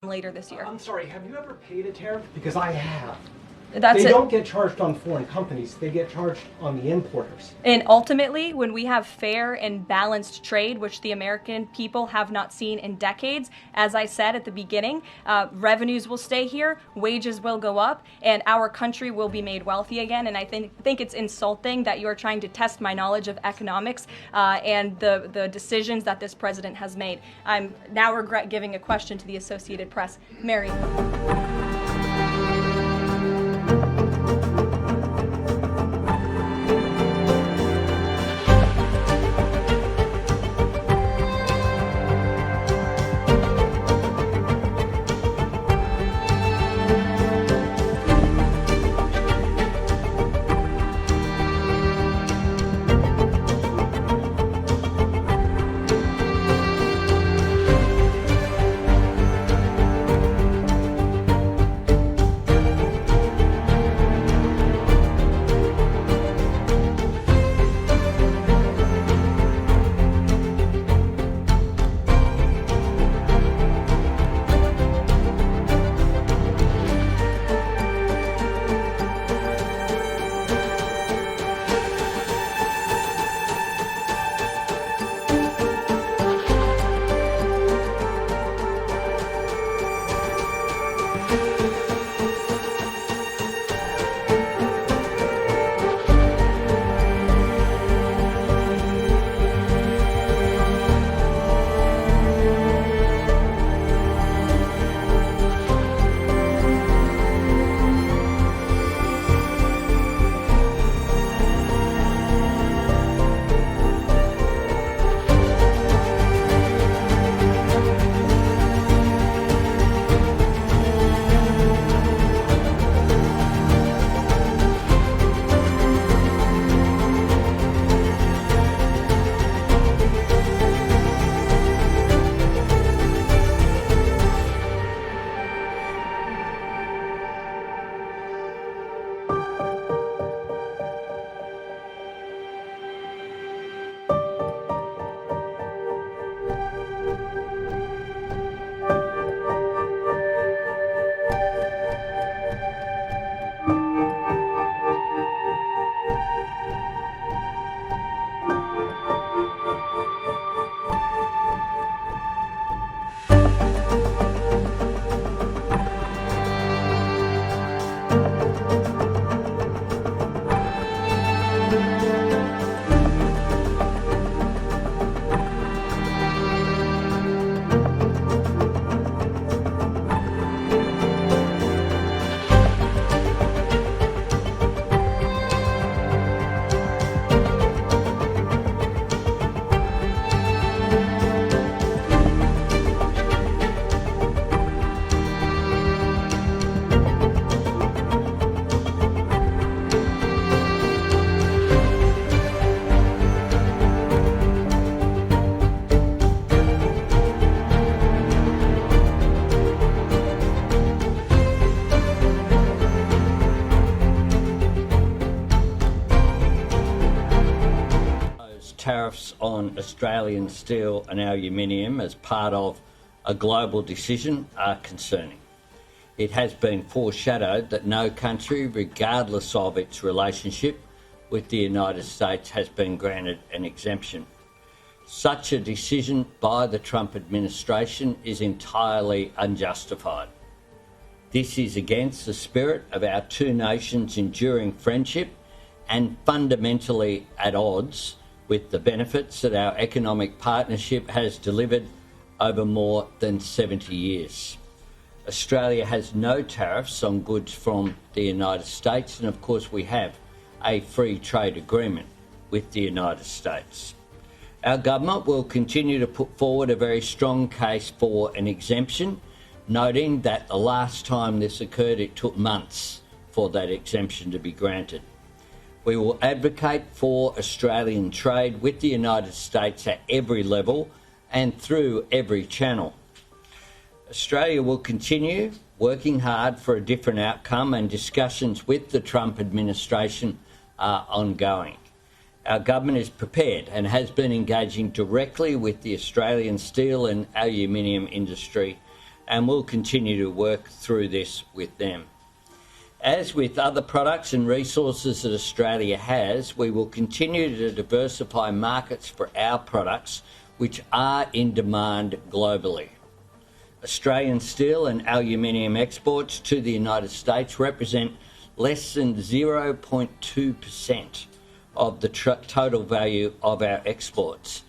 later this year. I'm sorry, have you ever paid a tariff? Because I have. They don't get charged on foreign companies, they get charged on the importers. And ultimately, when we have fair and balanced trade, which the American people have not seen in decades, as I said at the beginning, revenues will stay here, wages will go up, and our country will be made wealthy again. And I think it's insulting that you're trying to test my knowledge of economics and the decisions that this president has made. I'm now regret giving a question to the Associated Press. Mary. Tariffs on Australian steel and aluminium as part of a global decision are concerning. It has been foreshadowed that no country, regardless of its relationship with the United States, has been granted an exemption. Such a decision by the Trump administration is entirely unjustified. This is against the spirit of our two nations' enduring friendship and fundamentally at odds with the benefits that our economic partnership has delivered over more than 70 years. Australia has no tariffs on goods from the United States, and of course we have a free trade agreement with the United States. Our government will continue to put forward a very strong case for an exemption, noting that the last time this occurred it took months for that exemption to be granted. We will advocate for Australian trade with the United States at every level and through every channel. Australia will continue working hard for a different outcome, and discussions with the Trump administration are ongoing. Our government is prepared and has been engaging directly with the Australian steel and aluminium industry and we'll continue to work through this with them. As with other products and resources that Australia has, we will continue to diversify markets for our products, which are in demand globally. Australian steel and aluminium exports to the United States represent less than 0.2% of the total value of our exports.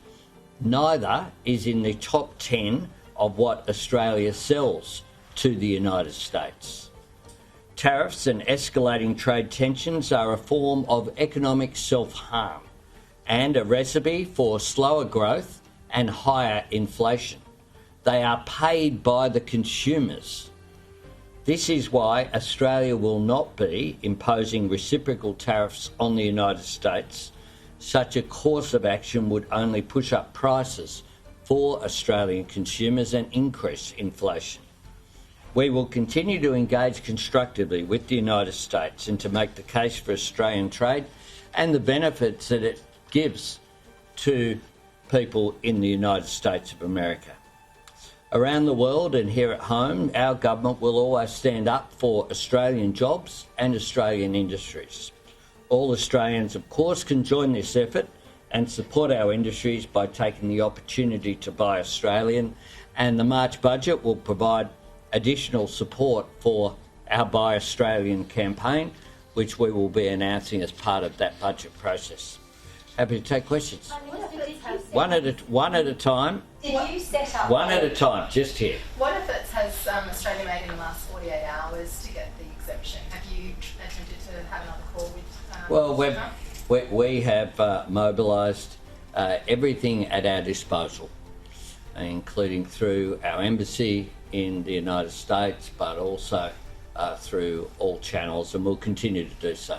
Neither is in the top 10 of what Australia sells to the United States. Tariffs and escalating trade tensions are a form of economic self-harm and a recipe for slower growth and higher inflation. They are paid by the consumers. This is why Australia will not be imposing reciprocal tariffs on the United States. Such a course of action would only push up prices for Australian consumers and increase inflation. We will continue to engage constructively with the United States and to make the case for Australian trade and the benefits that it gives to people in the United States of America. Around the world and here at home, our government will always stand up for Australian jobs and Australian industries. All Australians, of course, can join this effort and support our industries by taking the opportunity to buy Australian, and the March budget will provide additional support for our Buy Australian campaign, which we will be announcing as part of that budget process. Happy to take questions. One at a time. Did you set up? One at a time, just here. What efforts has Australia made in the last 48 hours to get the exemption? Have you attempted to have another call with we have mobilised everything at our disposal, including through our embassy in the United States, but also through all channels, and we'll continue to do so.